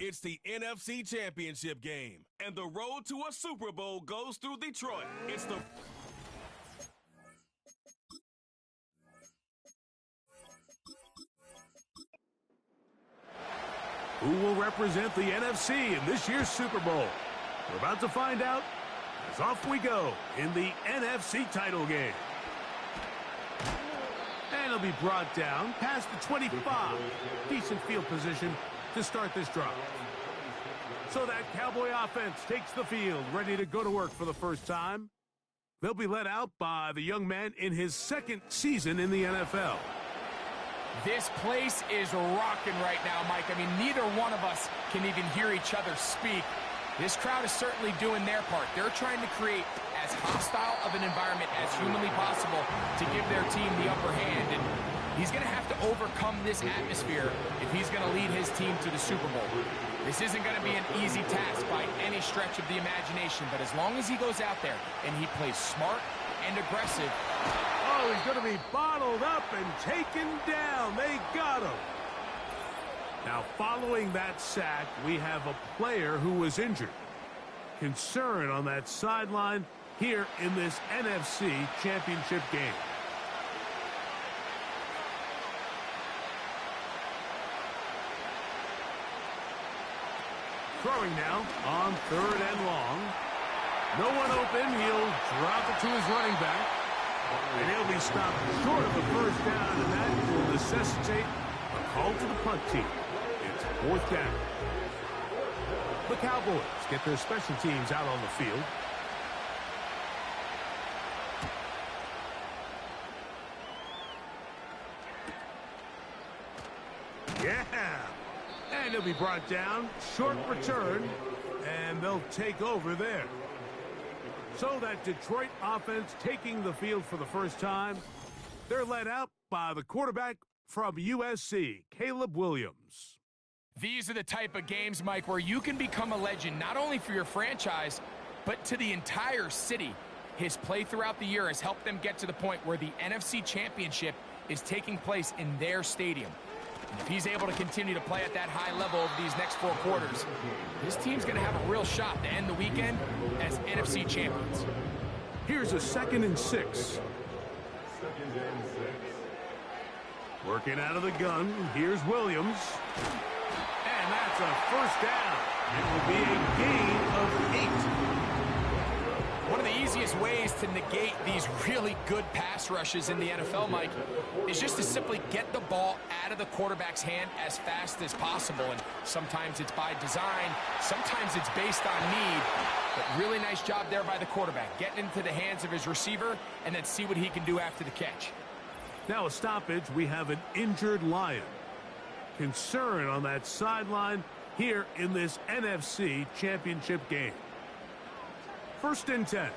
It's the NFC Championship game, and the road to a Super Bowl goes through Detroit. It's the... Who will represent the NFC in this year's Super Bowl? We're about to find out, as off we go in the NFC title game. And it'll be brought down past the 25. Decent field position to start this drive. So that Cowboy offense takes the field, ready to go to work for the first time. They'll be led out by the young man in his second season in the NFL. This place is rocking right now, Mike. I mean, neither one of us can even hear each other speak. This crowd is certainly doing their part. They're trying to create as hostile of an environment as humanly possible to give their team the upper hand. And he's going to have to overcome this atmosphere if he's going to lead his team to the Super Bowl. This isn't going to be an easy task by any stretch of the imagination, but as long as he goes out there and he plays smart and aggressive. Oh, he's going to be bottled up and taken down. They got him. Now, following that sack, we have a player who was injured. Concern on that sideline here in this NFC Championship game. Throwing now on 3rd and long. No one open. He'll drop it to his running back. And he'll be stopped short of the first down, and that will necessitate a call to the punt team. It's 4th down. The Cowboys get their special teams out on the field. Yeah! And he'll be brought down. Short return, and they'll take over there. So that Detroit offense taking the field for the first time. They're led out by the quarterback from USC, Caleb Williams. These are the type of games, Mike, where you can become a legend, not only for your franchise, but to the entire city. His play throughout the year has helped them get to the point where the NFC Championship is taking place in their stadium. And if he's able to continue to play at that high level over these next 4 quarters, his team's going to have a real shot to end the weekend as NFC champions. Here's a 2nd and 6. Working out of the gun, here's Williams. And that's a first down. It will be a gain of 8. One of the easiest ways to negate these really good pass rushes in the NFL, Mike, is just to simply get the ball out of the quarterback's hand as fast as possible. And sometimes it's by design, sometimes it's based on need. But really nice job there by the quarterback, getting into the hands of his receiver and then see what he can do after the catch. Now a stoppage, we have an injured Lion. Concern on that sideline here in this NFC Championship game. 1st and 10.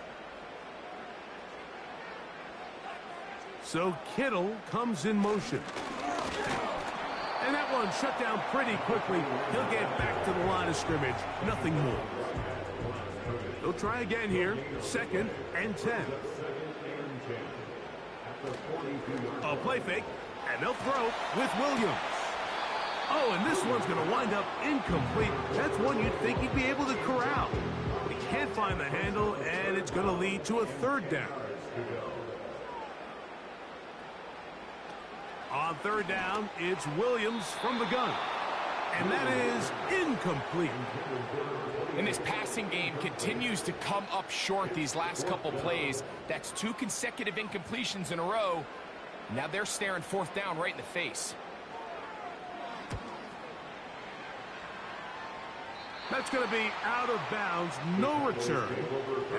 So Kittle comes in motion. And that one shut down pretty quickly. He'll get back to the line of scrimmage. Nothing more. They'll try again here. 2nd and 10. A play fake, and they'll throw with Williams. Oh, and this one's going to wind up incomplete. That's one you'd think he'd be able to corral. He can't find the handle, and it's going to lead to a 3rd down. On 3rd down, it's Williams from the gun. And that is incomplete. And this passing game continues to come up short these last couple plays. That's 2 consecutive incompletions in a row. Now they're staring fourth down right in the face. That's going to be out of bounds, no return.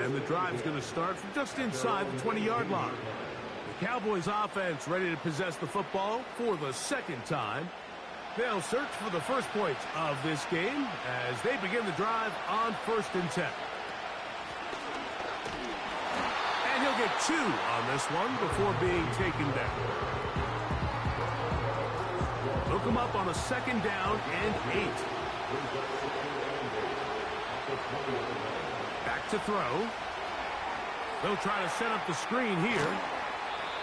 And the drive's going to start from just inside the 20-yard line. The Cowboys offense ready to possess the football for the second time. They'll search for the first points of this game as they begin the drive on 1st and 10. And he'll get 2 on this one before being taken down. Look him up on a 2nd down and 8. Back to throw. They'll try to set up the screen here.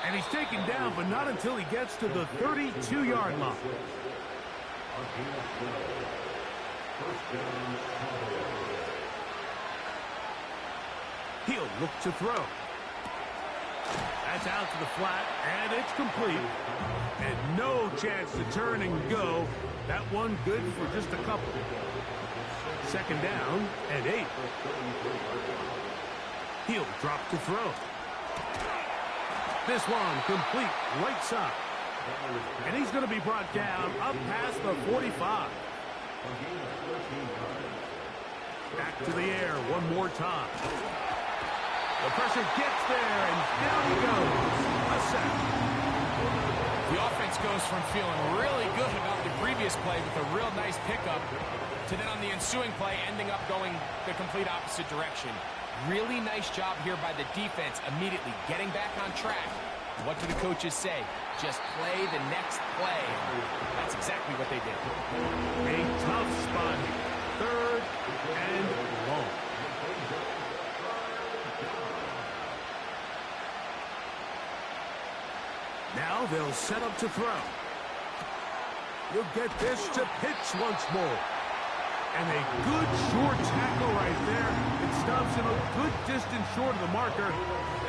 And he's taken down, but not until he gets to the 32-yard line. He'll look to throw. That's out to the flat, and it's complete. And no chance to turn and go. That one good for just a couple. 2nd down and 8. He'll drop to throw. This one complete right side. And he's going to be brought down up past the 45. Back to the air one more time. The pressure gets there, and down he goes. A sack. The offense goes from feeling really good about the previous play with a real nice pickup to then on the ensuing play ending up going the complete opposite direction. Really nice job here by the defense immediately getting back on track. What do the coaches say? Just play the next play. That's exactly what they did. A tough spot here. 3rd and long. Now they'll set up to throw. You'll get this to Pitts once more. And a good short tackle right there. It stops him a good distance short of the marker.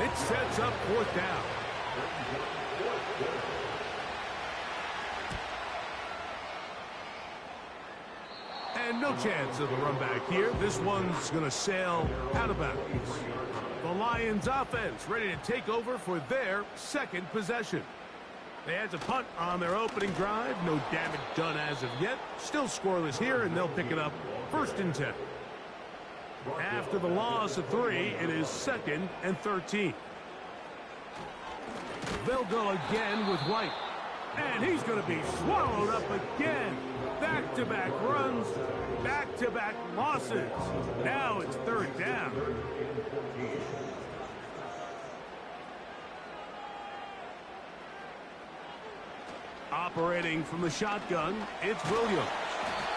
It sets up 4th down. And no chance of the run back here. This one's going to sail out of bounds. The Lions offense ready to take over for their 2nd possession. They had to punt on their opening drive. No damage done as of yet. Still scoreless here, and they'll pick it up 1st and 10. After the loss of 3, it is 2nd and 13. They'll go again with White. And he's going to be swallowed up again. Back-to-back runs, back-to-back losses. Now it's 3rd down. Operating from the shotgun, it's Williams.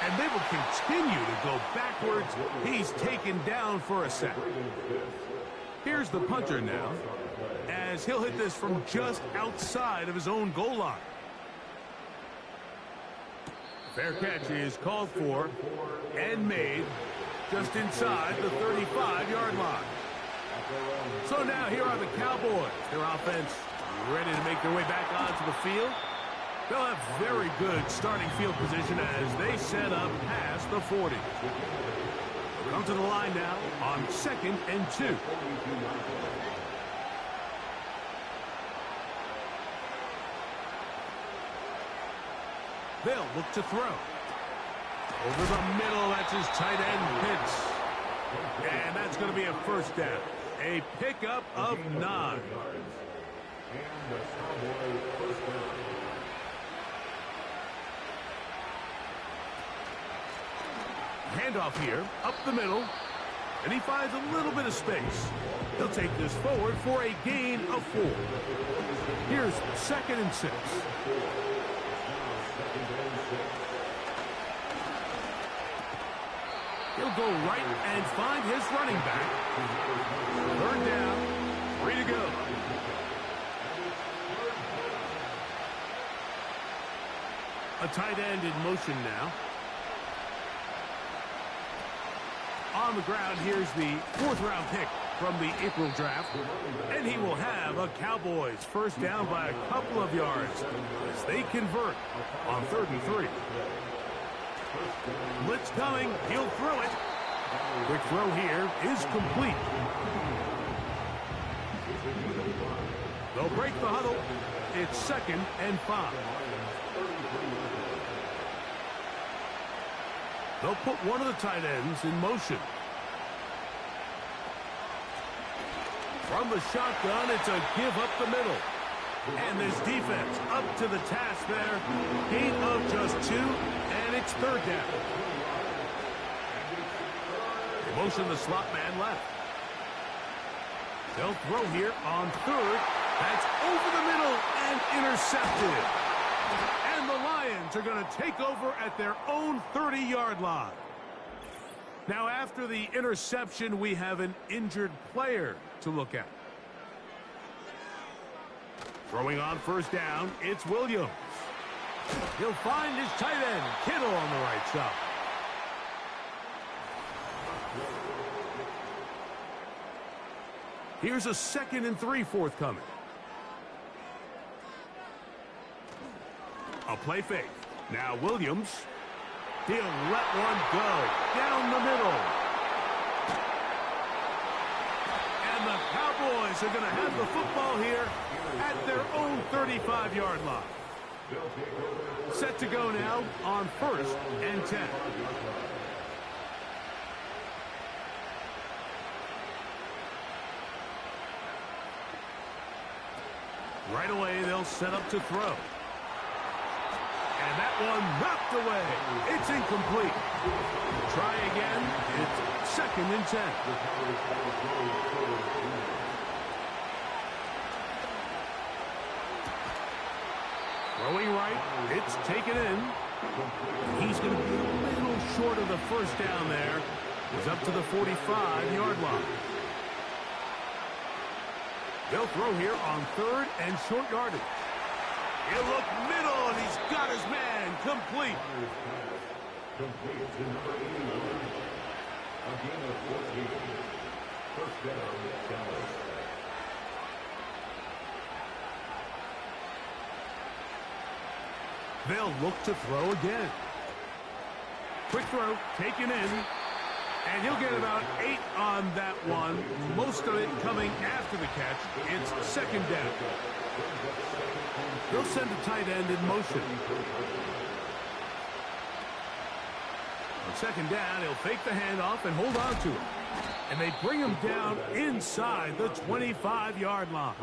And they will continue to go backwards. He's taken down for a sack. Here's the punter now, as he'll hit this from just outside of his own goal line. Fair catch is called for and made just inside the 35-yard line. So now here are the Cowboys. Their offense ready to make their way back onto the field. They'll have very good starting field position as they set up past the 40. Come to the line now on 2nd and 2. They'll look to throw. Over the middle, that's his tight end, Pitts. And that's going to be a 1st down. A pickup of 9. Handoff here, up the middle, and he finds a little bit of space. He'll take this forward for a gain of 4. Here's 2nd and 6. He'll go right and find his running back. 3rd down, 3 to go. A tight end in motion now. On the ground, here's the 4th-round pick from the April draft. And he will have a Cowboys 1st down by a couple of yards as they convert on 3rd and 3. Blitz coming. He'll throw it. Quick throw here is complete. They'll break the huddle. It's 2nd and 5. They'll put one of the tight ends in motion. From the shotgun, it's a give up the middle. And this defense up to the task there. Gain of just 2, and it's 3rd down. They motion the slot man left. They'll throw here on 3rd. That's over the middle and intercepted. And the Lions are going to take over at their own 30-yard line. Now, after the interception, we have an injured player to look at. Throwing on 1st down, it's Williams. He'll find his tight end, Kittle, on the right side. Here's a 2nd and 3 forthcoming. A play fake. Now Williams. He'll let one go down the middle. And the Cowboys are going to have the football here at their own 35-yard line. Set to go now on 1st and 10. Right away, they'll set up to throw. And that one knocked away. It's incomplete. Try again. It's 2nd and 10. Throwing right. It's taken in. He's going to be a little short of the 1st down there. He's up to the 45-yard line. They'll throw here on 3rd and short yardage. He'll look middle, and he's got his man complete. They'll look to throw again. Quick throw, taken in. And he'll get about 8 on that one. Most of it coming after the catch. It's 2nd down. They'll send a tight end in motion. On 2nd down, he'll fake the handoff and hold on to it. And they bring him down inside the 25-yard line.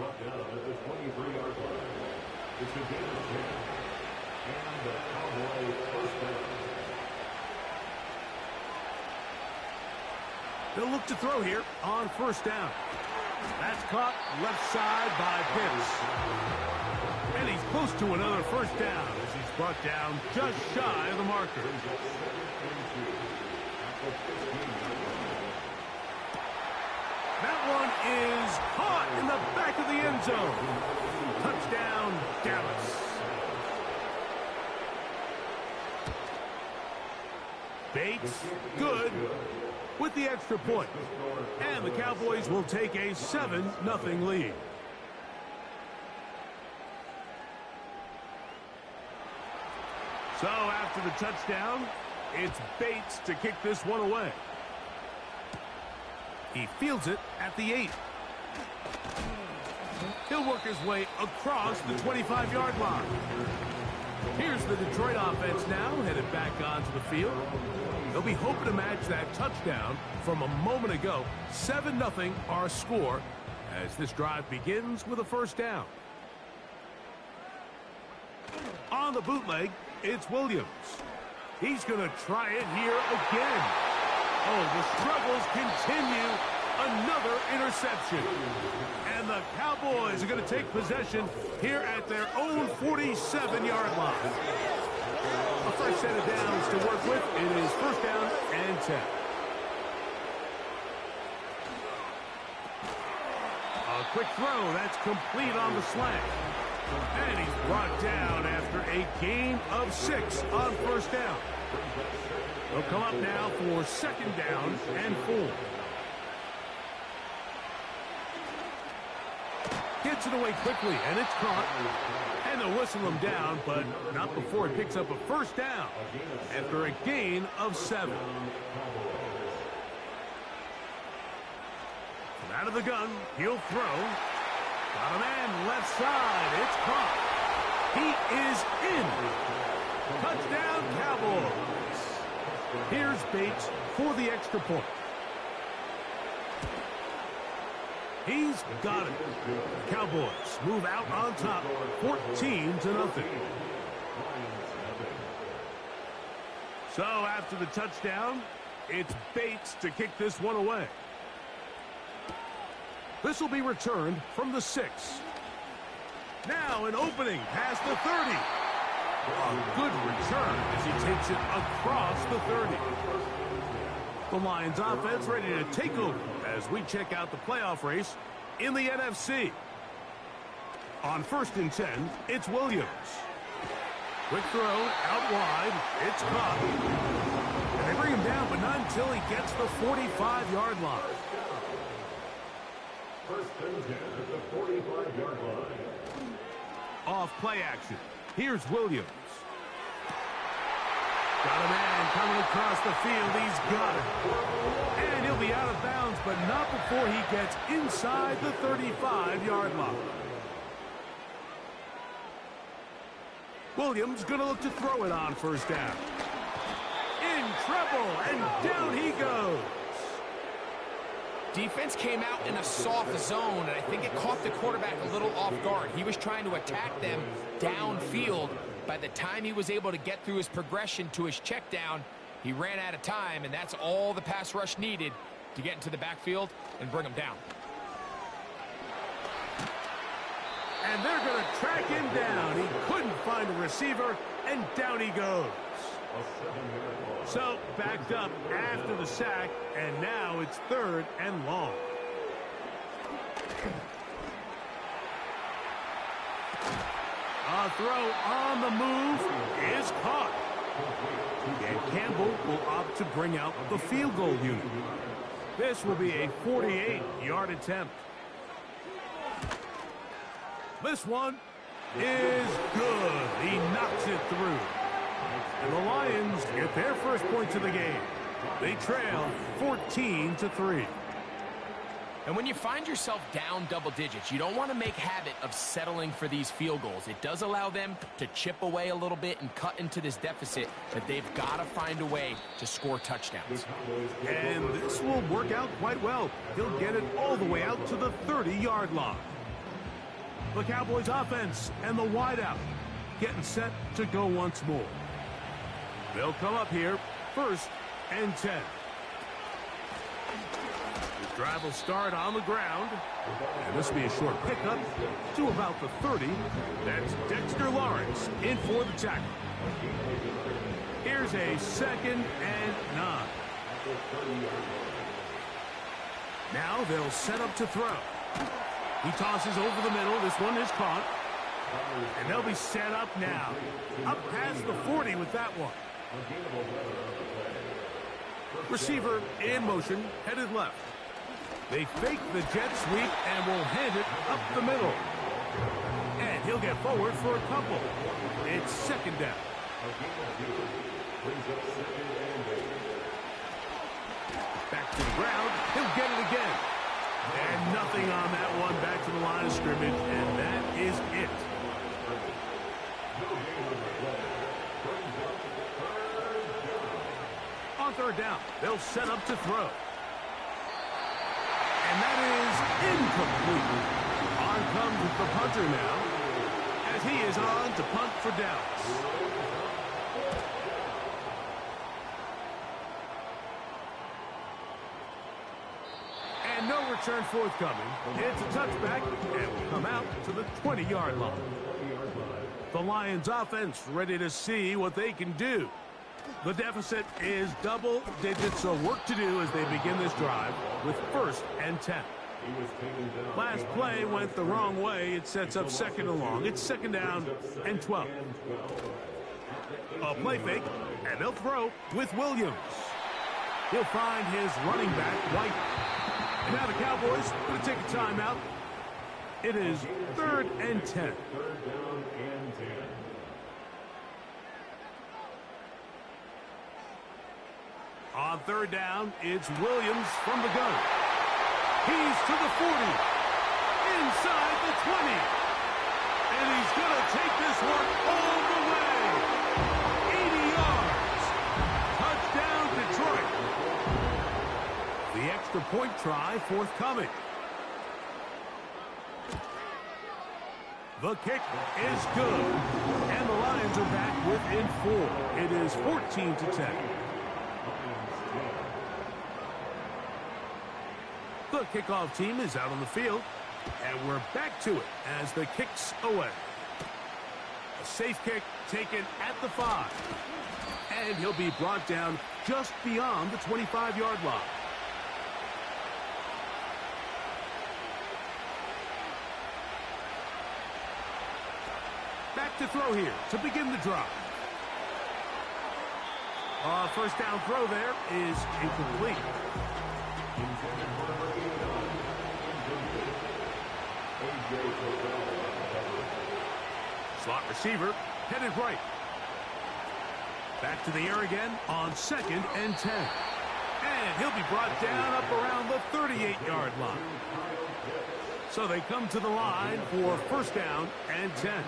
They'll look to throw here on 1st down. That's caught left side by Pitts. And he's close to another 1st down as he's brought down just shy of the marker. That one is caught in the back of the end zone. Touchdown, Dallas. Bates, good, with the extra point. And the Cowboys will take a 7-0 lead. So after the touchdown, it's Bates to kick this one away. He fields it at the 8. He'll work his way across the 25-yard line. Here's the Detroit offense now, headed back onto the field. They'll be hoping to match that touchdown from a moment ago. 7-0 our score as this drive begins with a 1st down. On the bootleg, it's Williams. He's going to try it here again. Oh, the struggles continue. Another interception. And the Cowboys are going to take possession here at their own 47-yard line. A fresh set of downs to work with. It is 1st down and 10. A quick throw. That's complete on the slant. And he's brought down after a gain of 6 on 1st down. They'll come up now for 2nd down and 4. Gets it away quickly, and it's caught. And they'll whistle him down, but not before he picks up a 1st down after a gain of 7. From out of the gun, he'll throw. Got a man left side. It's caught. He is in. Touchdown, Cowboys. Here's Bates for the extra point. He's got it. The Cowboys move out on top, 14-0. So after the touchdown, it's Bates to kick this one away. This will be returned from the 6. Now an opening past the 30. A good return as he takes it across the 30. The Lions offense ready to take over as we check out the playoff race in the NFC. On 1st and 10, it's Williams. Quick throw out wide. It's caught. And they bring him down, but not until he gets the 45-yard line. 1st and 10 at the 45-yard line. Off play action. Here's Williams. Got a man coming across the field. He's got it. And he'll be out of bounds, but not before he gets inside the 35-yard line. Williams going to look to throw it on 1st down. In trouble, and down he goes. Defense came out in a soft zone, and I think it caught the quarterback a little off guard. He was trying to attack them downfield. By the time he was able to get through his progression to his check down, he ran out of time, and that's all the pass rush needed to get into the backfield and bring him down. And they're going to track him down. He couldn't find a receiver, and down he goes. So backed up after the sack, and now it's 3rd and long. A throw on the move is caught. And Campbell will opt to bring out the field goal unit. This will be a 48-yard attempt. This one is good. He knocks it through. And the Lions get their first points of the game. They trail 14-3. And when you find yourself down double digits, you don't want to make habit of settling for these field goals. It does allow them to chip away a little bit and cut into this deficit, but they've got to find a way to score touchdowns. And this will work out quite well. He'll get it all the way out to the 30-yard line. The Cowboys offense and the wideout getting set to go once more. They'll come up here, 1st and 10. The drive will start on the ground. And this will be a short pickup to about the 30. That's Dexter Lawrence in for the tackle. Here's a 2nd and 9. Now they'll set up to throw. He tosses over the middle. This one is caught. And they'll be set up now. Up past the 40 with that one. Receiver in motion, headed left. They fake the jet sweep and will hand it up the middle. And he'll get forward for a couple. It's 2nd down. Back to the ground. He'll get it again. And nothing on that one. Back to the line of scrimmage, and that is it. On 3rd down, they'll set up to throw. And that is incomplete. On comes the punter now, as he is on to punt for Dallas. And no return forthcoming. It's a touchback, and will come out to the 20-yard line. The Lions offense ready to see what they can do. The deficit is double digits, so work to do as they begin this drive with 1st and 10. Last play went the wrong way. It sets up 2nd and long. It's 2nd down and 12. A play fake, and they'll throw with Williams. He'll find his running back, White. And now the Cowboys going to take a timeout. It is 3rd and 10. On 3rd down, it's Williams from the gun. He's to the 40. inside the 20. And he's going to take this one all the way. 80 yards. Touchdown, Detroit. The extra point try forthcoming. The kick is good. And the Lions are back within 4. It is 14-10. The kickoff team is out on the field. And we're back to it as the kick's away. A safe kick taken at the 5. And he'll be brought down just beyond the 25-yard line. Back to throw here to begin the drive. First down throw there is incomplete. Slot receiver headed right. Back to the air again on 2nd and 10. And he'll be brought down up around the 38-yard line. So they come to the line for first down and 10.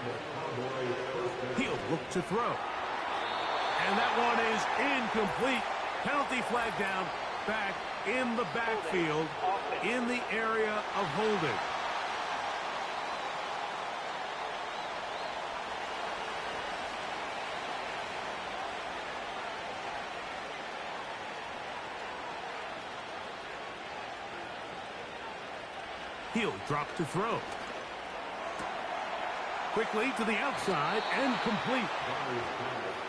He'll look to throw. And that one is incomplete. Penalty flag down back in the backfield in the area of holding. He'll drop to throw. Quickly to the outside and complete.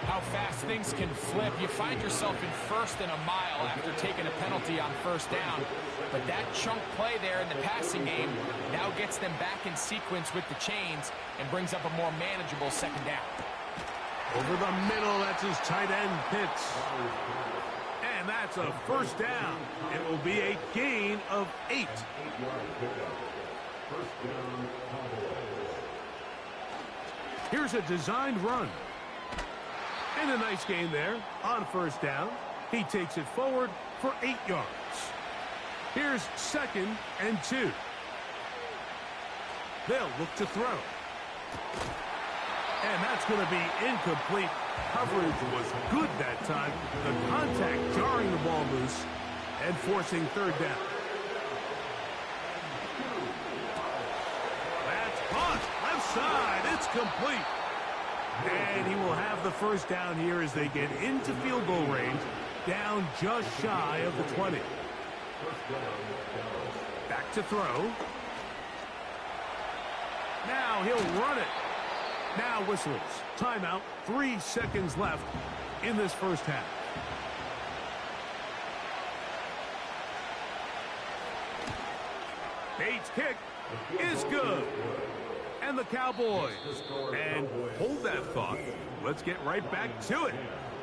How fast things can flip. You find yourself in 1st and a mile after taking a penalty on first down. But that chunk play there in the passing game now gets them back in sequence with the chains and brings up a more manageable second down. Over the middle, that's his tight end, Pitts. And that's a first down. It will be a gain of 8. Here's a designed run. And a nice gain there on first down. He takes it forward for 8 yards. Here's 2nd and 2. They'll look to throw. And that's going to be incomplete. Coverage was good that time. The contact jarring the ball loose and forcing third down. That's caught. Left side. It's complete. And he will have the first down here as they get into field goal range, down just shy of the 20. Back to throw. Now he'll run it. Now whistles. Timeout. 3 seconds left in this first half. Bates' kick is good. And the Cowboys. And hold that thought. Let's get right back to it.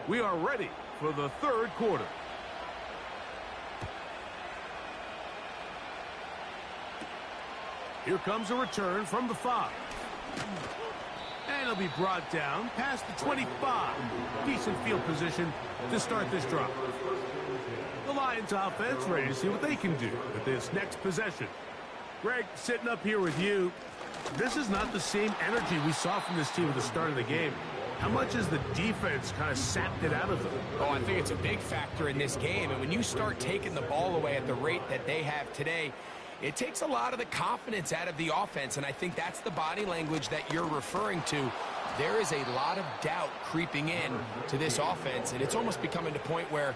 We are ready for the third quarter. Here comes a return from the 5. And he'll be brought down past the 25. Decent field position to start this drive. The Lions offense ready to see what they can do with this next possession. Greg, sitting up here with you, this is not the same energy we saw from this team at the start of the game. How much has the defense kind of sapped it out of them? Oh, I think it's a big factor in this game. And when you start taking the ball away at the rate that they have today, it takes a lot of the confidence out of the offense. And I think that's the body language that you're referring to. There is a lot of doubt creeping in to this offense, and it's almost becoming to the point where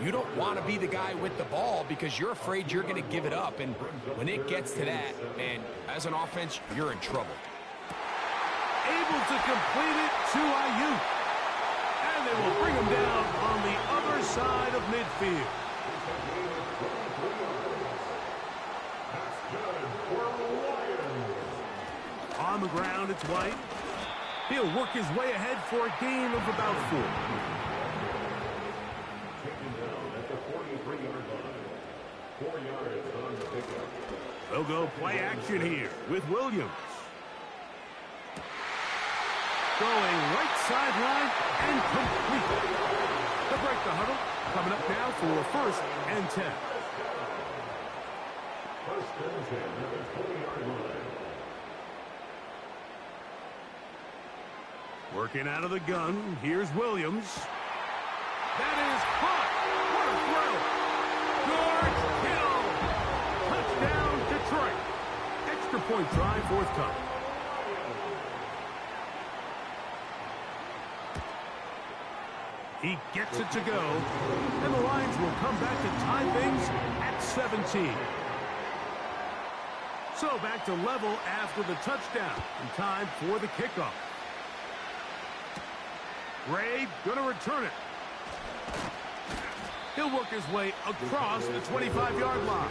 you don't want to be the guy with the ball because you're afraid you're going to give it up. And when it gets to that, man, as an offense, you're in trouble. Able to complete it to Ayuk. And they will bring him down on the other side of midfield. On the ground, it's White. He'll work his way ahead for a gain of about 4. They'll go play action here with Williams. Going right sideline and complete. They'll break the huddle. Coming up now for 1st and 10. First and 10 at the 20-yard line. Working out of the gun, here's Williams. That is caught. What a throw. George Hill. Touchdown, Detroit. Extra point try forthcoming. He gets it to go, and the Lions will come back to tie things at 17. So back to level after the touchdown, and time for the kickoff. Ray gonna return it. He'll work his way across the 25-yard line.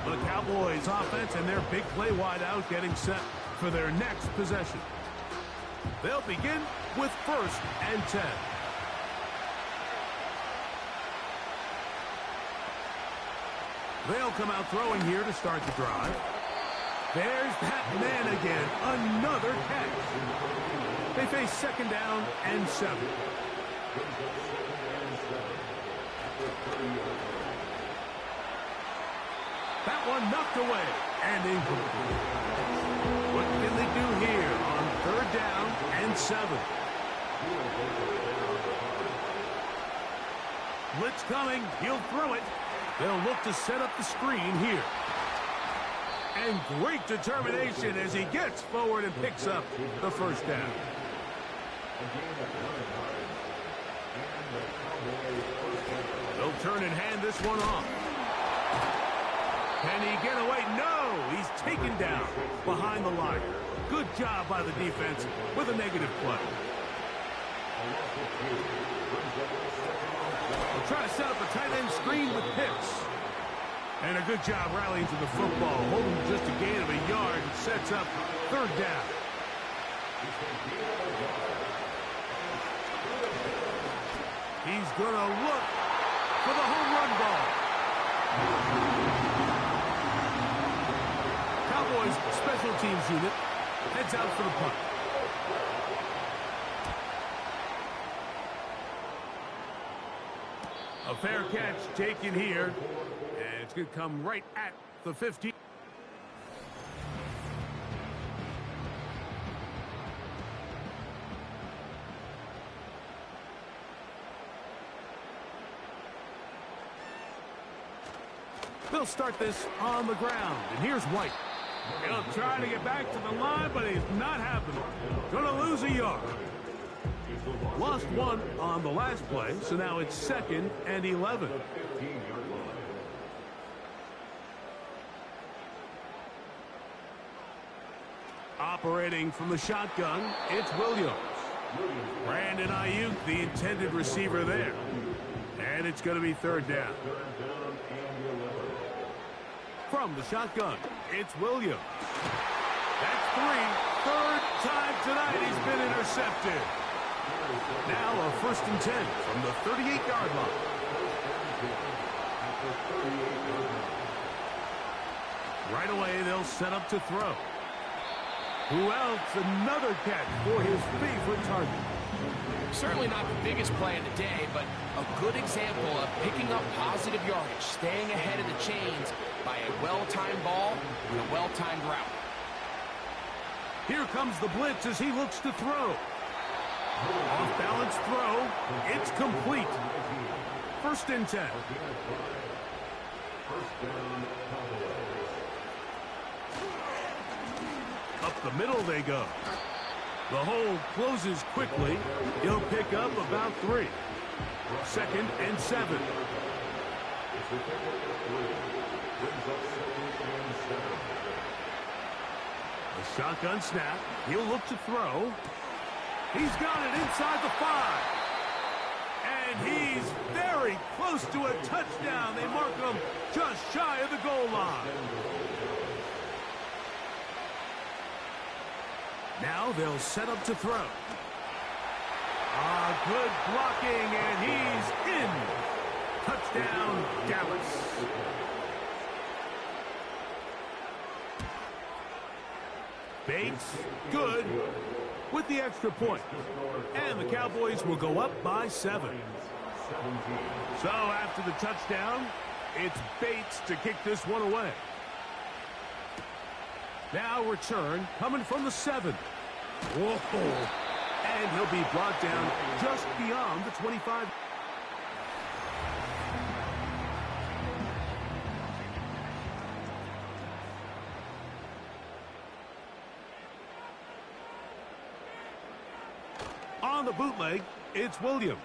The Cowboys offense and their big play wideout getting set for their next possession. They'll begin with 1st and 10. They'll come out throwing here to start the drive. There's that man again. Another catch. They face 2nd down and 7. That one knocked away and incomplete. What can they do here on 3rd down and 7? Blitz coming. He'll throw it. They'll look to set up the screen here. And great determination as he gets forward and picks up the 1st down. They'll turn and hand this one off. Can he get away? No! He's taken down behind the line. Good job by the defense with a negative play. They'll try to set up a tight end screen with Pitts. And a good job rallying to the football. Holding just a gain of a yard and sets up 3rd down. He's going to look for the home run ball. Cowboys special teams unit heads out for the punt. A fair catch taken here. And it's going to come right at the 50. They'll start this on the ground. And here's White. He'll try to get back to the line, but he's not happening. Gonna lose a yard. Lost 1 on the last play, so now it's 2nd and 11. Operating from the shotgun, it's Williams. Brandon Ayuk, the intended receiver there. And it's going to be 3rd down. From the shotgun, it's Williams. That's 3. 3rd time tonight he's been intercepted. Now a 1st and 10 from the 38-yard line. Right away, they'll set up to throw. Who else? Another catch for his favorite target. Certainly not the biggest play of the day, but a good example of picking up positive yardage, staying ahead of the chains by a well-timed ball and a well-timed route. Here comes the blitz as he looks to throw. Off-balance throw. It's complete. 1st and 10. Up the middle they go. The hole closes quickly. He'll pick up about 3. 2nd and 7. A shotgun snap. He'll look to throw. He's got it inside the 5. And he's very close to a touchdown. They mark him just shy of the goal line. Now they'll set up to throw. Good blocking, and he's in. Touchdown, Dallas. Bates, good, with the extra point. And the Cowboys will go up by 7. So after the touchdown, It's Bates to kick this one away. Now return coming from the 7. Whoa. And he'll be brought down just beyond the 25. On the bootleg, it's Williams.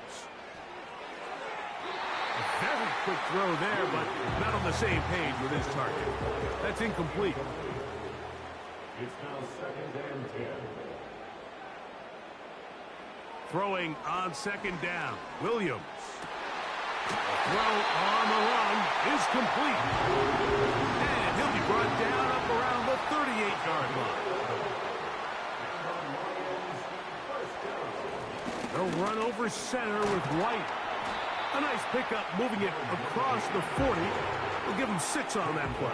A very quick throw there, but not on the same page with his target. That's incomplete. It's now 2nd and 10. Throwing on 2nd down, Williams. The throw on the run is complete. And he'll be brought down up around the 38-yard line. They'll run over center with White. A nice pickup moving it across the 40. We'll give them 6 on that play.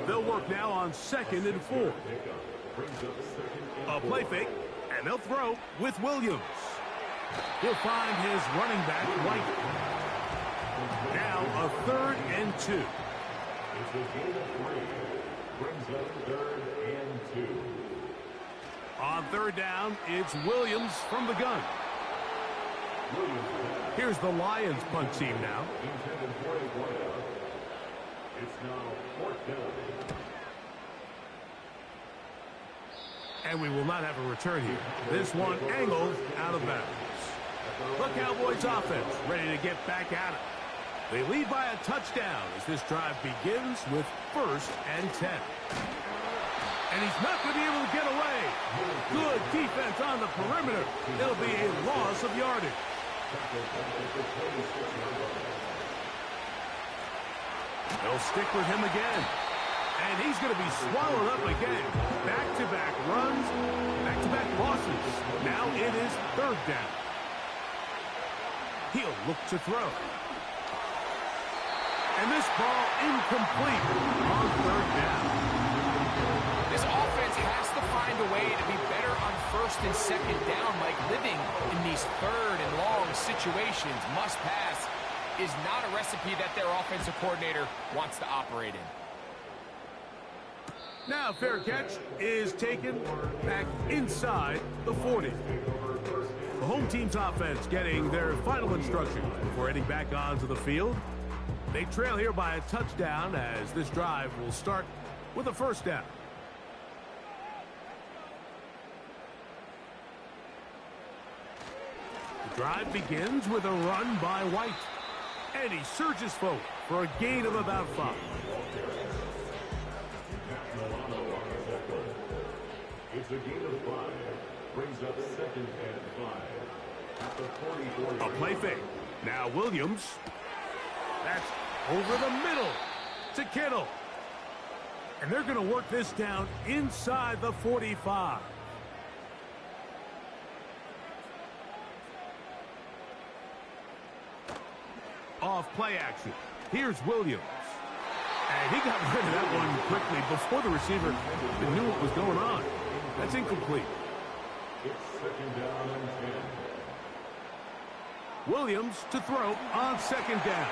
They'll work now on 2nd and 4. A play fake, and they'll throw with Williams. He'll find his running back, White. Now a 3rd and 2. It's a gain of 3. Brings up 3rd and 2. On 3rd down, it's Williams from the gun. Here's the Lions punt team now. Intended for a playoff. It's now 4th down. And we will not have a return here. This one angled out of bounds. The Cowboys offense ready to get back at it. They lead by a touchdown as this drive begins with 1st and 10. And he's not going to be able to get away. Good defense on the perimeter. It'll be a loss of yardage. They'll stick with him again. And he's going to be swallowed up again. Back-to-back runs, back-to-back losses. Now it is 3rd down. He'll look to throw. And this ball incomplete on 3rd down. This offense has to find a way to be better on 1st and 2nd down. Like living in these 3rd and long situations, must pass, is not a recipe that their offensive coordinator wants to operate in. Now fair catch is taken back inside the 40. The home team's offense getting their final instruction before heading back onto the field. They trail here by a touchdown as this drive will start with a 1st down. The drive begins with a run by White. And he surges forward for a gain of about 5. It's a gain of 5. Brings up 2nd and 5. At the 44. A play fake. Now Williams. That's over the middle to Kittle. And they're going to work this down inside the 45. Off play action. Here's Williams. And he got rid of that one quickly before the receiver even knew what was going on. That's incomplete. It's 2nd down and 10. Williams to throw on 2nd down.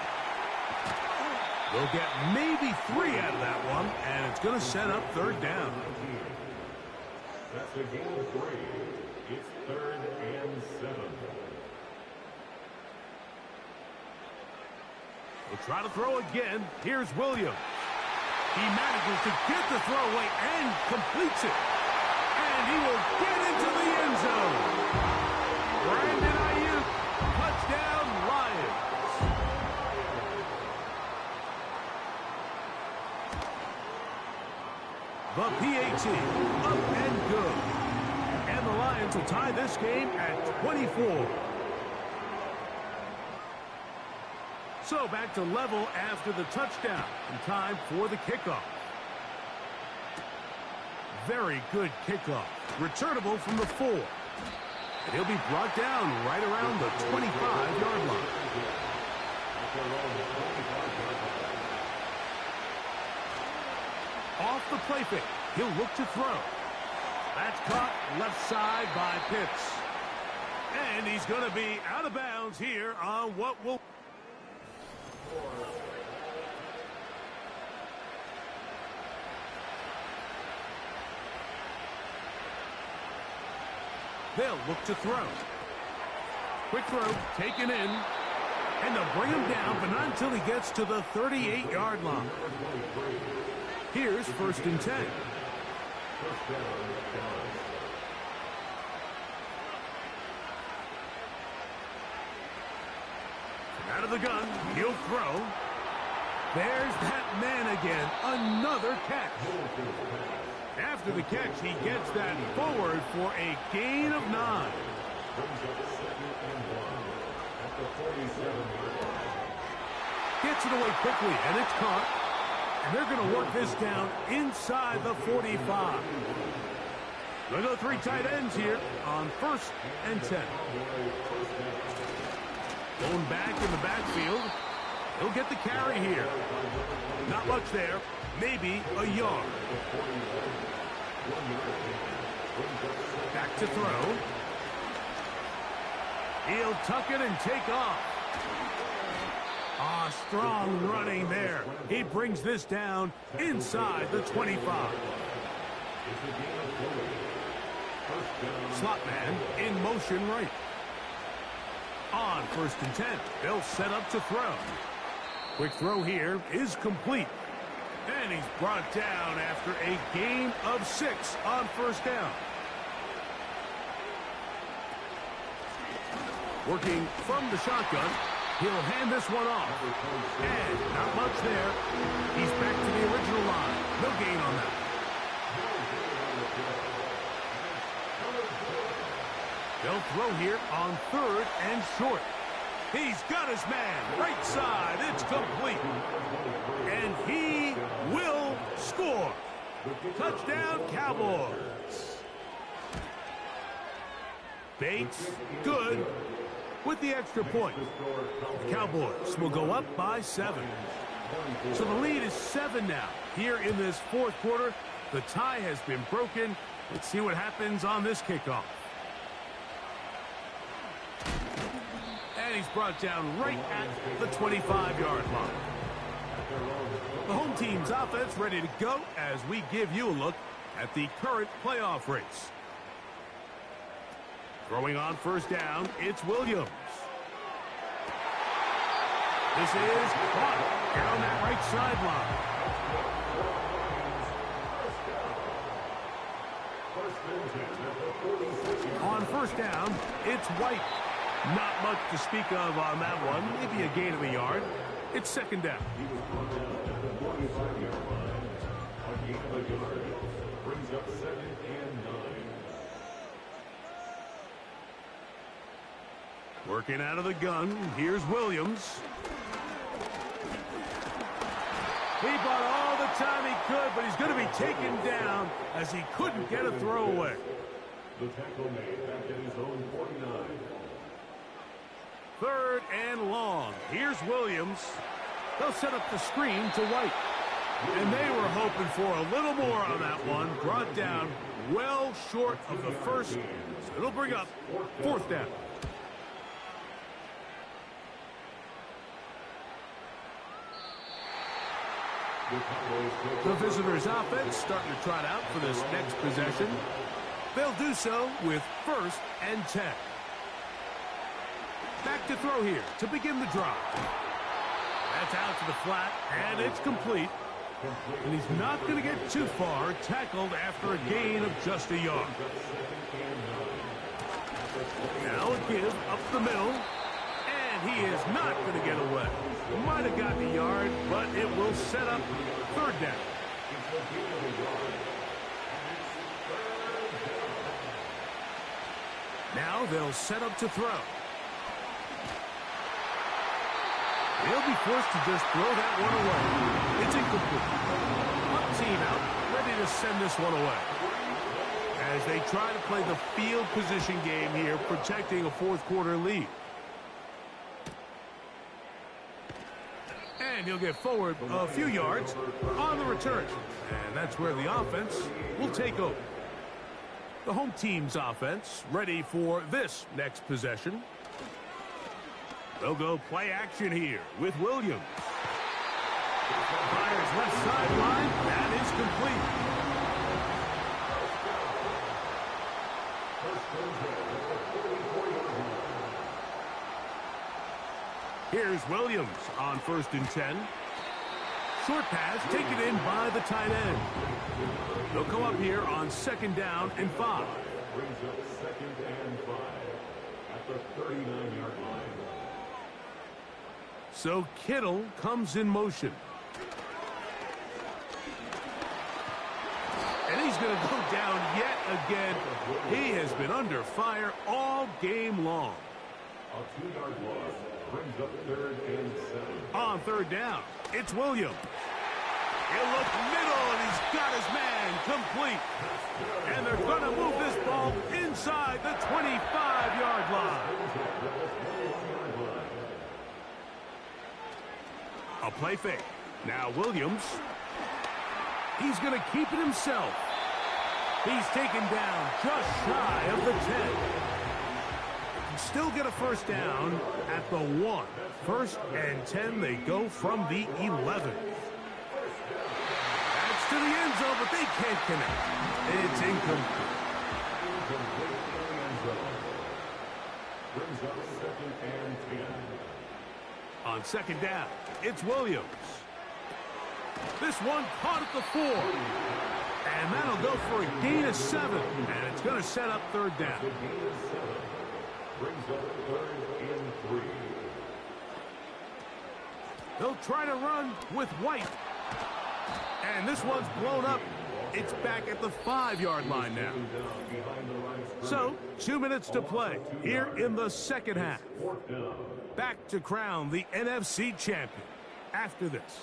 They'll get maybe 3 out of that one, and it's going to set up 3rd down. That's a gain of 3. It's 3rd and 7. We'll try to throw again. Here's Williams. He manages to get the throw away and completes it. And he will get into the end zone. Brandon Ayuk, touchdown Lions. The PAT, up and good. And the Lions will tie this game at 24. So back to level after the touchdown. And time for the kickoff. Very good kickoff. Returnable from the 4. And he'll be brought down right around the 25-yard line. Off the play fake. He'll look to throw. That's caught left side by Pitts. And he's going to be out of bounds here on what will... They'll look to throw. Quick throw, taken in. And they'll bring him down, but not until he gets to the 38-yard line. Here's 1st and 10. Out of the gun, he'll throw. There's that man again, another catch. After the catch, he gets that forward for a gain of 9. Gets it away quickly, and it's caught. And they're going to work this down inside the 45. They'll go 3 tight ends here on 1st and 10. Going back in the backfield. He'll get the carry here. Not much there. Maybe a yard. Back to throw. He'll tuck it and take off. Strong running there. He brings this down inside the 25. Slot man in motion right. On 1st and 10. They'll set up to throw. Quick throw here is complete. And he's brought down after a gain of 6 on 1st down. Working from the shotgun. He'll hand this one off. And not much there. He's back to the original line. No gain on that. They'll throw here on 3rd and short. He's got his man. Right side. It's complete. And he will score. Touchdown, Cowboys. Bates, good. With the extra point, the Cowboys will go up by 7. So the lead is 7 now. Here in this 4th quarter, the tie has been broken. Let's see what happens on this kickoff. And he's brought down right at the 25-yard line. The home team's offense ready to go as we give you a look at the current playoff race. Throwing on 1st down, it's Williams. This is caught down that right sideline. On 1st down, it's White. Not much to speak of on that one. Maybe a gain of a yard. It's 2nd down. A gain of a yard brings up 2nd and 9. Working out of the gun, here's Williams. He bought all the time he could, but he's going to be taken down as he couldn't get a throwaway. The tackle made back at his own 49. 3rd and long. Here's Williams. They'll set up the screen to White. And they were hoping for a little more on that one. Brought down well short of the 1st. So it'll bring up 4th down. The visitors' offense starting to trot out for this next possession. They'll do so with 1st and 10. Back to throw here to begin the drive. That's out to the flat, and it's complete. And he's not going to get too far, tackled after a gain of just a yard. Now a give up the middle, and he is not going to get away. Might have gotten a yard, but it will set up 3rd down. Now they'll set up to throw. He'll be forced to just throw that one away. It's incomplete. Punt team out, ready to send this one away. As they try to play the field position game here, protecting a 4th quarter lead. And he'll get forward a few yards on the return. And that's where the offense will take over. The home team's offense ready for this next possession. They'll go play action here with Williams. Fires left sideline. That is complete. Here's Williams on 1st and 10. Short pass taken in by the tight end. They'll come up here on 2nd down and 5. Brings up 2nd and 5 at the 39-yard line. So Kittle comes in motion. And he's going to go down yet again. He has been under fire all game long. A 2-yard loss brings up 3rd and 7. On 3rd down, it's Williams. He'll look middle, and he's got his man complete. And they're going to move this ball inside the 25-yard line. A play fake. Now Williams. He's going to keep it himself. He's taken down just shy of the 10. Still get a 1st down at the 1. 1st and 10, they go from the 11. That's to the end zone, but they can't connect. It's incomplete. Brings up 2nd and 10. On 2nd down, it's Williams. This one caught at the 4. And that'll go for a gain of 7. And it's going to set up 3rd down. The gain of 7 brings up 3rd and 3. They'll try to run with White. And this one's blown up. It's back at the 5-yard line now. So, 2 minutes to play here in the 2nd half. Back to crown the NFC champion after this.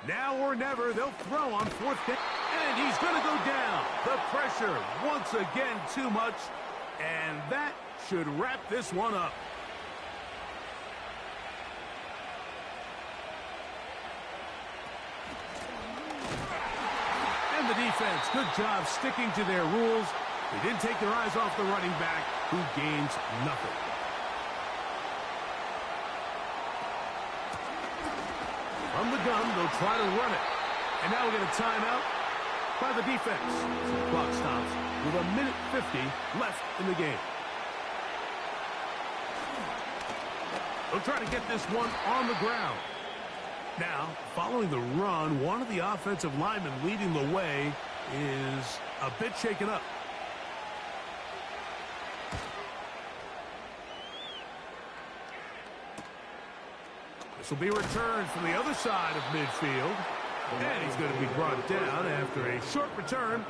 Now or never, they'll throw on 4th down. And he's going to go down. The pressure, once again, too much. And that should wrap this one up. And the defense, good job sticking to their rules. They didn't take their eyes off the running back, who gains nothing. From the gun, they'll try to run it. And now we get a timeout by the defense. So the clock stops with 1:50 left in the game. They'll try to get this one on the ground. Now, following the run, one of the offensive linemen leading the way is a bit shaken up. This will be returned from the other side of midfield. And he's going to be brought down after a short return.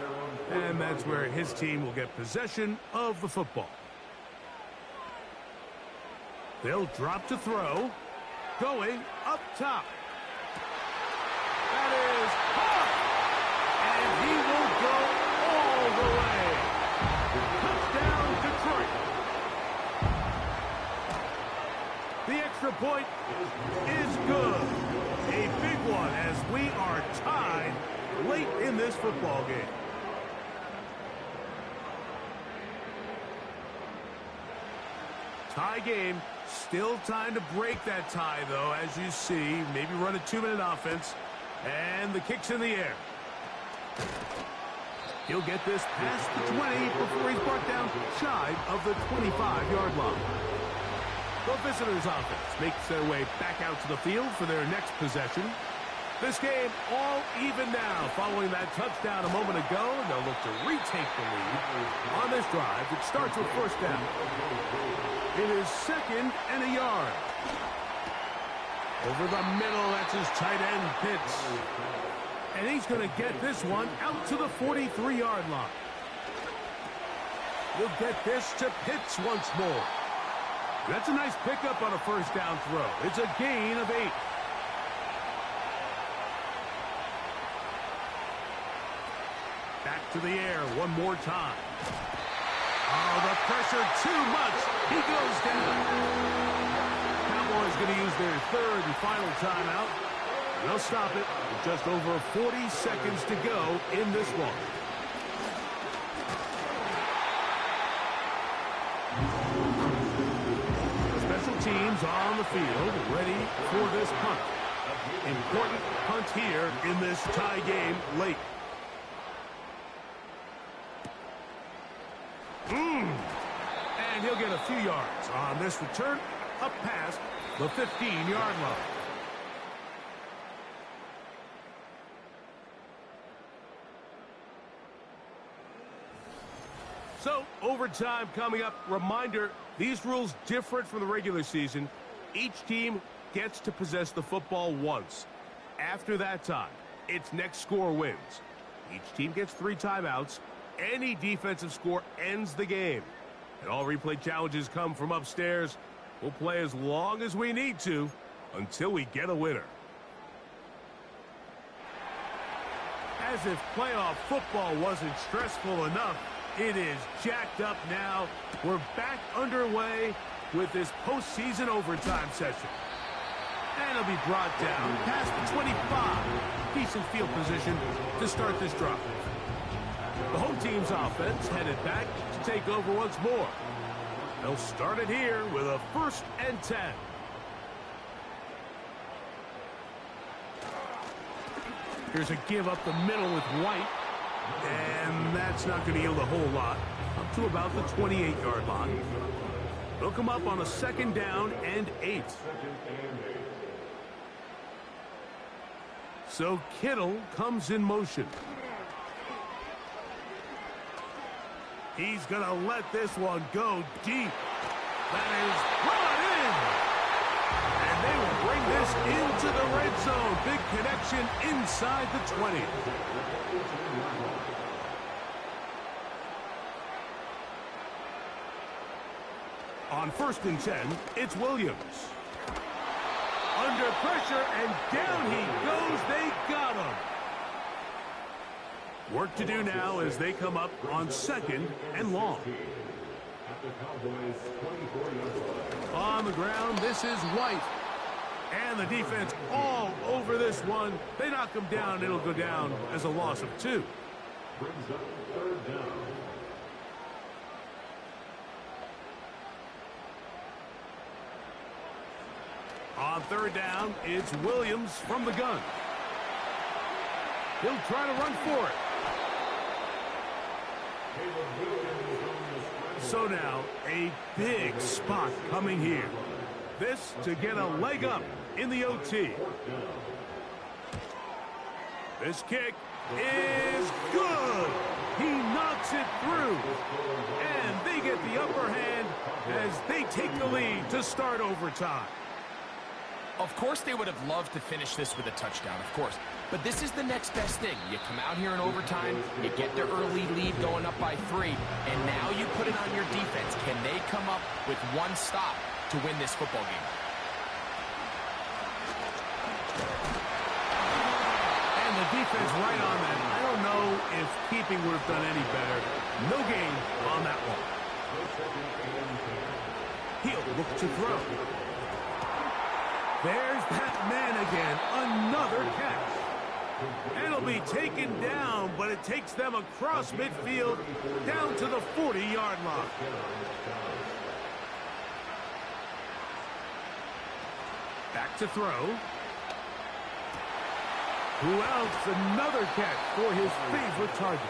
And that's where his team will get possession of the football. They'll drop to throw. Going up top. That is caught. And he will go all the way. Touchdown, Detroit. The extra point is good. A big one as we are tied late in this football game. Tie game. Still time to break that tie, though, as you see. Maybe run a 2-minute offense. And the kick's in the air. He'll get this past the 20 before he's brought down shy of the 25-yard line. The visitors' offense makes their way back out to the field for their next possession. This game all even now following that touchdown a moment ago. And they'll look to retake the lead on this drive. It starts with 1st down. It is 2nd and a yard. Over the middle, that's his tight end, Pitts. And he's going to get this one out to the 43-yard line. He'll get this to Pitts once more. That's a nice pickup on a 1st down throw. It's a gain of 8. Back to the air one more time. Oh, the pressure too much. He goes down. Cowboys going to use their 3rd and final timeout. They'll stop it with just over 40 seconds to go in this one. Special teams on the field, ready for this punt. Important punt here in this tie game late. He'll get a few yards on this return up past the 15-yard line. So, overtime coming up. Reminder, these rules different from the regular season. Each team gets to possess the football once. After that time, its next score wins. Each team gets 3 timeouts. Any defensive score ends the game. And all replay challenges come from upstairs. We'll play as long as we need to until we get a winner. As if playoff football wasn't stressful enough, it is jacked up now. We're back underway with this postseason overtime session. And it'll be brought down past the 25. Decent field position to start this drive. The home team's offense headed back to take over once more. They'll start it here with a 1st and 10. Here's a give up the middle with White. And that's not going to yield a whole lot. Up to about the 28-yard line. They'll come up on a 2nd down and 8. So Kittle comes in motion. He's going to let this one go deep. That is brought in. And they will bring this into the red zone. Big connection inside the 20. On 1st and 10, it's Williams. Under pressure, and down he goes. They got him. Work to do now as they come up on 2nd and long. On the ground, this is White. And the defense all over this one. They knock him down. It'll go down as a loss of 2. Brings up 3rd down. On 3rd down, it's Williams from the gun. He'll try to run for it. So now, a big spot coming here. This to get a leg up in the OT. This kick is good. He knocks it through. And they get the upper hand as they take the lead to start overtime. Of course they would have loved to finish this with a touchdown, of course. But this is the next best thing. You come out here in overtime, you get the early lead going up by 3, and now you put it on your defense. Can they come up with one stop to win this football game? And the defense right on that. I don't know if keeping would have done any better. No gain on that one. He'll look to throw. There's that man again. Another catch. And it'll be taken down, but it takes them across midfield down to the 40-yard line. Back to throw. Who else? Another catch for his favorite target.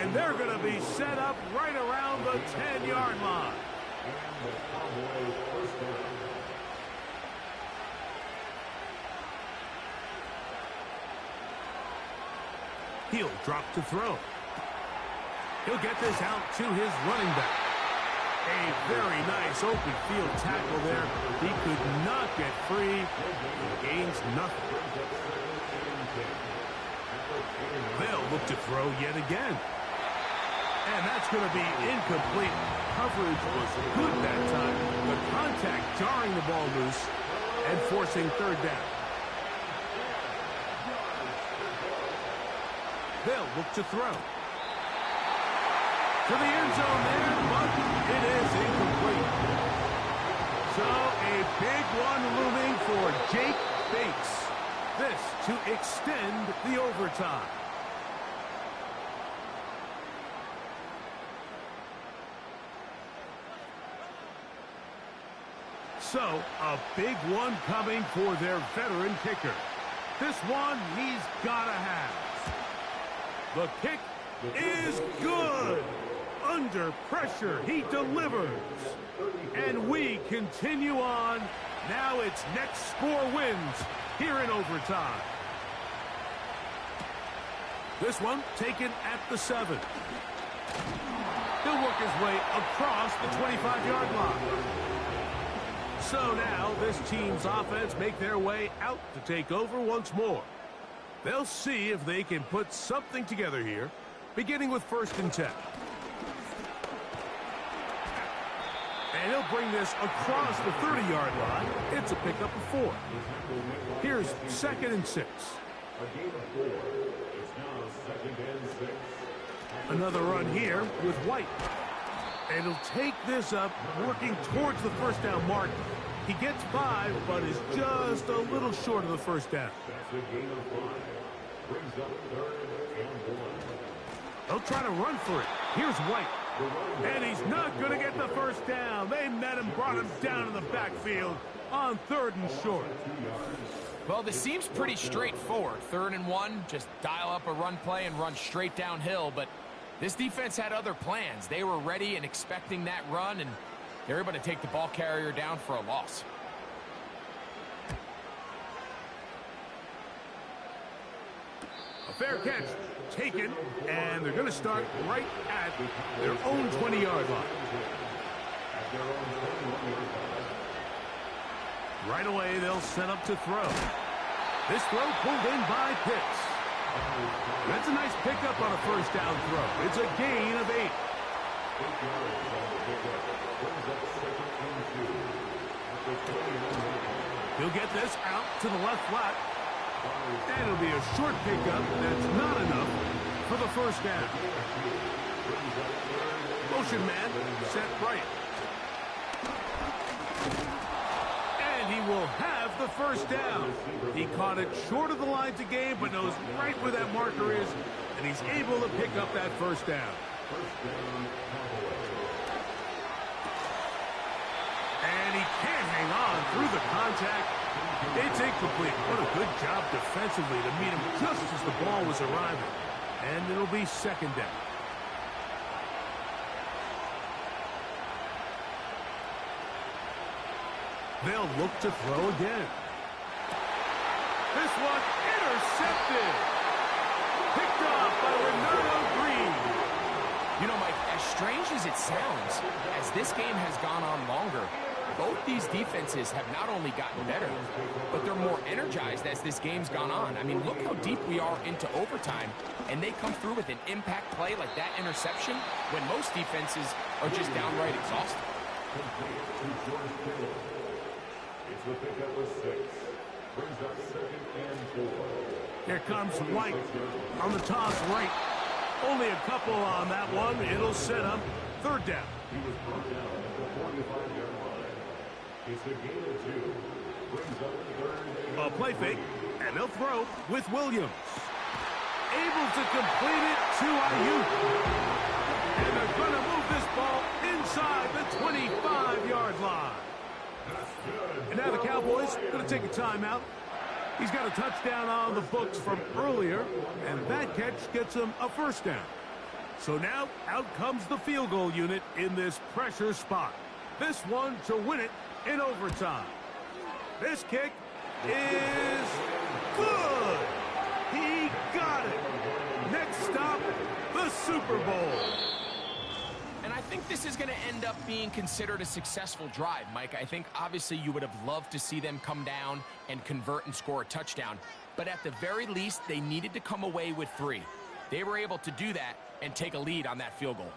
And they're going to be set up right around the 10-yard line. He'll drop to throw. He'll get this out to his running back. A very nice open field tackle there. He could not get free. He gains nothing. They'll look to throw yet again. And that's going to be incomplete. Coverage was good that time. The contact jarring the ball loose and forcing 3rd down. They'll look to throw. To the end zone there, but it is incomplete. So a big one looming for Jake Bates. This to extend the overtime. So a big one coming for their veteran kicker. This one he's got to have. The kick is good. Under pressure, he delivers. And we continue on. Now it's next score wins here in overtime. This one taken at the 7. He'll work his way across the 25-yard line. So now this team's offense make their way out to take over once more. They'll see if they can put something together here, beginning with 1st and 10. And he'll bring this across the 30-yard line. It's a pickup of 4. Here's 2nd and 6. A gain of 4. It's now 2nd and 6. Another run here with White. And he'll take this up, working towards the 1st down mark. He gets 5, but is just a little short of the 1st down. That's a gain of 5. Brings up 3rd and 1. They'll try to run for it. Here's White. And he's not going to get the 1st down. They met him, brought him down in the backfield on 3rd and short. Well, this seems pretty straightforward. 3rd and 1, just dial up a run play and run straight downhill. But this defense had other plans. They were ready and expecting that run, and they're able to take the ball carrier down for a loss. A fair catch taken, and they're going to start right at their own 20-yard line. Right away, they'll set up to throw. This throw pulled in by Pitts. That's a nice pickup on a 1st down throw. It's a gain of 8. He'll get this out to the left flat. And it'll be a short pickup that's not enough for the 1st down. Motion man set right. And he will have the 1st down. He caught it short of the lines of game, but knows right where that marker is, and he's able to pick up that 1st down. And he can't hang on through the contact. It's incomplete. What a good job defensively to meet him just as the ball was arriving. And it'll be 2nd down. They'll look to throw again. This one intercepted. Picked off by Renato Green. You know, Mike, as strange as it sounds, as this game has gone on longer, both these defenses have not only gotten better, but they're more energized as this game's gone on. I mean, look how deep we are into overtime, and they come through with an impact play like that interception when most defenses are just downright exhausted. It's the pickup of 6. Brings up 2nd and 4. Here comes White on the toss right. Only a couple on that one. It'll set up 3rd down. He was brought down at the 45-yard line. It's a gain of 2. Brings up 3rd and A play fake, and they'll throw with Williams. Able to complete it to Ayuk. And they're going to move this ball inside the 25-yard line. And now the Cowboys going to take a timeout. He's got a touchdown on the books from earlier, and that catch gets him a 1st down. So now out comes the field goal unit in this pressure spot. This one to win it in overtime. This kick is good. He got it. Next stop, the Super Bowl. And I think this is going to end up being considered a successful drive, Mike. I think obviously you would have loved to see them come down and convert and score a touchdown. But at the very least, they needed to come away with 3. They were able to do that and take a lead on that field goal.